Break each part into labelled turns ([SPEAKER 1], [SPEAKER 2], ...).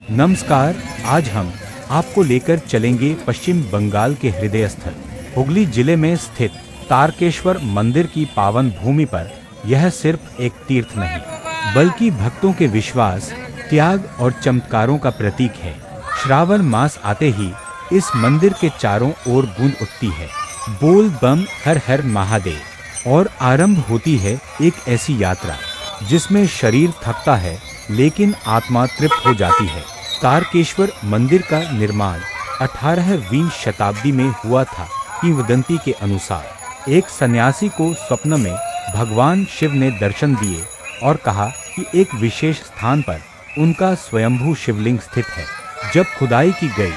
[SPEAKER 1] नमस्कार। आज हम आपको लेकर चलेंगे पश्चिम बंगाल के हृदय स्थल हुगली जिले में स्थित तारकेश्वर मंदिर की पावन भूमि पर। यह सिर्फ एक तीर्थ नहीं बल्कि भक्तों के विश्वास, त्याग और चमत्कारों का प्रतीक है। श्रावण मास आते ही इस मंदिर के चारों ओर गूंज उठती है बोल बम हर हर महादेव, और आरंभ होती है एक ऐसी यात्रा जिसमें शरीर थकता है लेकिन आत्मा तृप्त हो जाती है। तारकेश्वर मंदिर का निर्माण 18वीं शताब्दी में हुआ था। किंवदंती के अनुसार एक सन्यासी को स्वप्न में भगवान शिव ने दर्शन दिए और कहा कि एक विशेष स्थान पर उनका स्वयंभू शिवलिंग स्थित है। जब खुदाई की गई,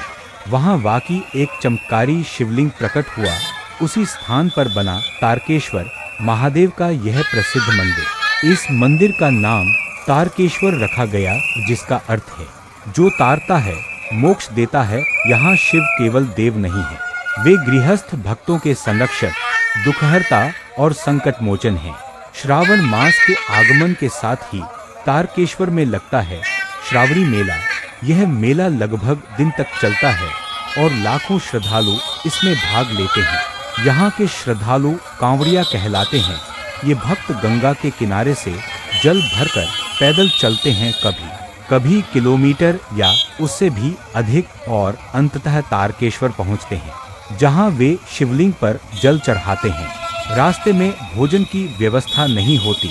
[SPEAKER 1] वहां वाकई एक चमत्कारी शिवलिंग प्रकट हुआ। उसी स्थान पर बना तारकेश्वर महादेव का यह प्रसिद्ध मंदिर। इस मंदिर का नाम तारकेश्वर रखा गया, जिसका अर्थ है जो तारता है, मोक्ष देता है। यहाँ शिव केवल देव नहीं है, वे गृहस्थ भक्तों के संरक्षक, दुखहर्ता और संकट मोचन हैं। श्रावण मास के आगमन के साथ ही तारकेश्वर में लगता है श्रावणी मेला। यह मेला लगभग दिन तक चलता है और लाखों श्रद्धालु इसमें भाग लेते हैं। यहाँ के श्रद्धालु कांवड़िया कहलाते हैं। ये भक्त गंगा के किनारे से जल भरकर पैदल चलते हैं, कभी किलोमीटर या उससे भी अधिक, और अंततः तारकेश्वर पहुँचते हैं, जहाँ वे शिवलिंग पर जल चढ़ाते हैं। रास्ते में भोजन की व्यवस्था नहीं होती,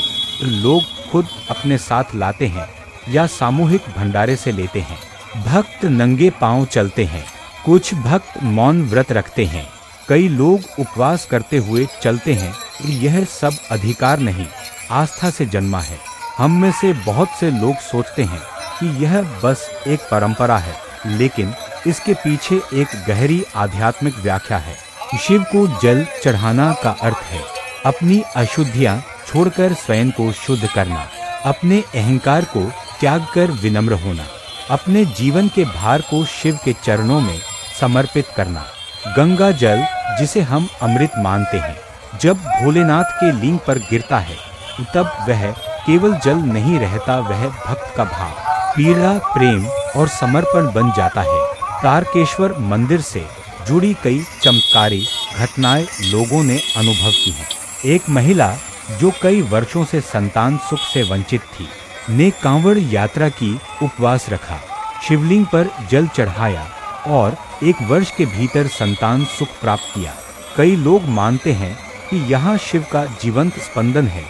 [SPEAKER 1] लोग खुद अपने साथ लाते हैं या सामूहिक भंडारे से लेते हैं। भक्त नंगे पांव चलते हैं, कुछ भक्त मौन व्रत रखते हैं, कई लोग उपवास करते हुए चलते हैं। यह सब अधिकार नहीं, आस्था से जन्मा है। हम में से बहुत से लोग सोचते हैं कि यह बस एक परंपरा है, लेकिन इसके पीछे एक गहरी आध्यात्मिक व्याख्या है। शिव को जल चढ़ाना का अर्थ है अपनी अशुद्धियां छोड़कर स्वयं को शुद्ध करना, अपने अहंकार को त्याग कर विनम्र होना, अपने जीवन के भार को शिव के चरणों में समर्पित करना। गंगा जल, जिसे हम अमृत मानते हैं, जब भोलेनाथ के लिंग पर गिरता है तब वह केवल जल नहीं रहता, वह भक्त का भाव, पीड़ा, प्रेम और समर्पण बन जाता है। तारकेश्वर मंदिर से जुड़ी कई चमत्कारी घटनाएं लोगों ने अनुभव की हैं। एक महिला जो कई वर्षों से संतान सुख से वंचित थी, ने कांवड़ यात्रा की, उपवास रखा, शिवलिंग पर जल चढ़ाया और 1 वर्ष के भीतर संतान सुख प्राप्त किया। कई लोग मानते हैं कि यहाँ शिव का जीवंत स्पंदन है।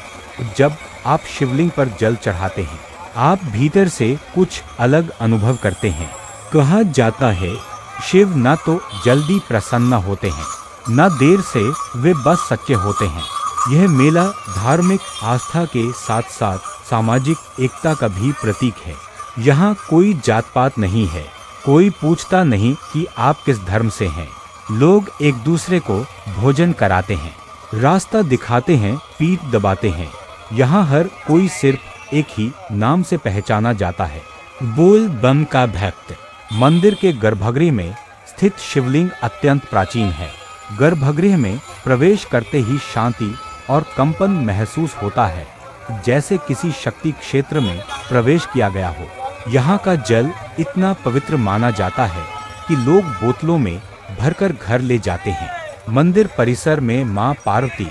[SPEAKER 1] जब आप शिवलिंग पर जल चढ़ाते हैं, आप भीतर से कुछ अलग अनुभव करते हैं। कहा जाता है शिव न तो जल्दी प्रसन्न होते हैं, न देर से, वे बस सच्चे होते हैं। यह मेला धार्मिक आस्था के साथ साथ सामाजिक एकता का भी प्रतीक है। यहाँ कोई जात पात नहीं है, कोई पूछता नहीं कि आप किस धर्म से हैं। लोग एक दूसरे को भोजन कराते हैं, रास्ता दिखाते हैं, पीठ दबाते हैं। यहाँ हर कोई सिर्फ एक ही नाम से पहचाना जाता है, बोल बम का भक्त। मंदिर के गर्भगृह में स्थित शिवलिंग अत्यंत प्राचीन है। गर्भगृह में प्रवेश करते ही शांति और कंपन महसूस होता है, जैसे किसी शक्ति क्षेत्र में प्रवेश किया गया हो। यहाँ का जल इतना पवित्र माना जाता है कि लोग बोतलों में भरकर घर ले जाते हैं। मंदिर परिसर में मां पार्वती,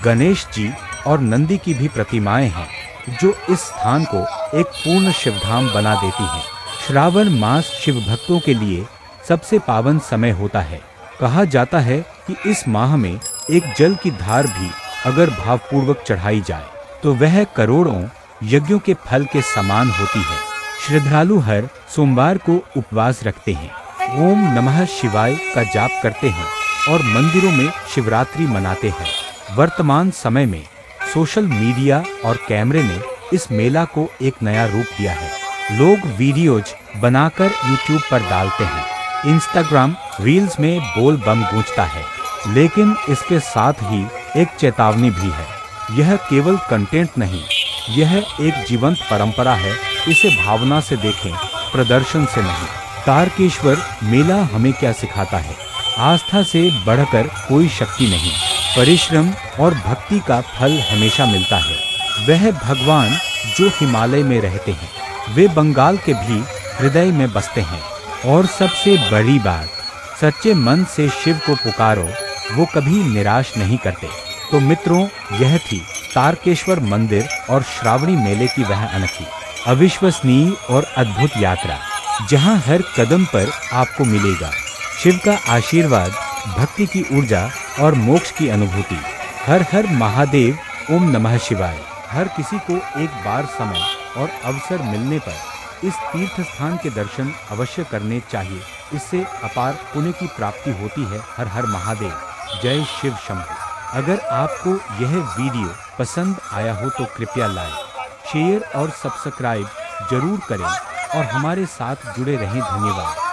[SPEAKER 1] गणेश जी और नंदी की भी प्रतिमाएं हैं, जो इस स्थान को एक पूर्ण शिवधाम बना देती हैं। श्रावण मास शिव भक्तों के लिए सबसे पावन समय होता है। कहा जाता है कि इस माह में एक जल की धार भी अगर भावपूर्वक चढ़ाई जाए तो वह करोड़ों यज्ञों के फल के समान होती है। श्रद्धालु हर सोमवार को उपवास रखते हैं, ओम नमः शिवाय का जाप करते हैं और मंदिरों में शिवरात्रि मनाते हैं। वर्तमान समय में सोशल मीडिया और कैमरे ने इस मेला को एक नया रूप दिया है। लोग वीडियोज बनाकर यूट्यूब पर डालते हैं, इंस्टाग्राम रील्स में बोल बम गूंजता है, लेकिन इसके साथ ही एक चेतावनी भी है। यह केवल कंटेंट नहीं, यह एक जीवंत परंपरा है। इसे भावना से देखें, प्रदर्शन से नहीं। तारकेश्वर मेला हमें क्या सिखाता है? आस्था से बढ़कर कोई शक्ति नहीं, परिश्रम और भक्ति का फल हमेशा मिलता है। वह भगवान जो हिमालय में रहते हैं, वे बंगाल के भी हृदय में बसते हैं। और सबसे बड़ी बात, सच्चे मन से शिव को पुकारो, वो कभी निराश नहीं करते। तो मित्रों, यह थी तारकेश्वर मंदिर और श्रावणी मेले की वह अनोखी, अविश्वसनीय और अद्भुत यात्रा, जहां हर कदम पर आपको मिलेगा शिव का आशीर्वाद, भक्ति की ऊर्जा और मोक्ष की अनुभूति। हर हर महादेव, ओम नमः शिवाय। हर किसी को एक बार समय और अवसर मिलने पर इस तीर्थ स्थान के दर्शन अवश्य करने चाहिए। इससे अपार पुण्य की प्राप्ति होती है। हर हर महादेव। जय शिव शंभू। अगर आपको यह वीडियो पसंद आया हो तो कृपया लाइक, शेयर और सब्सक्राइब जरूर करें और हमारे साथ जुड़े रहें। धन्यवाद।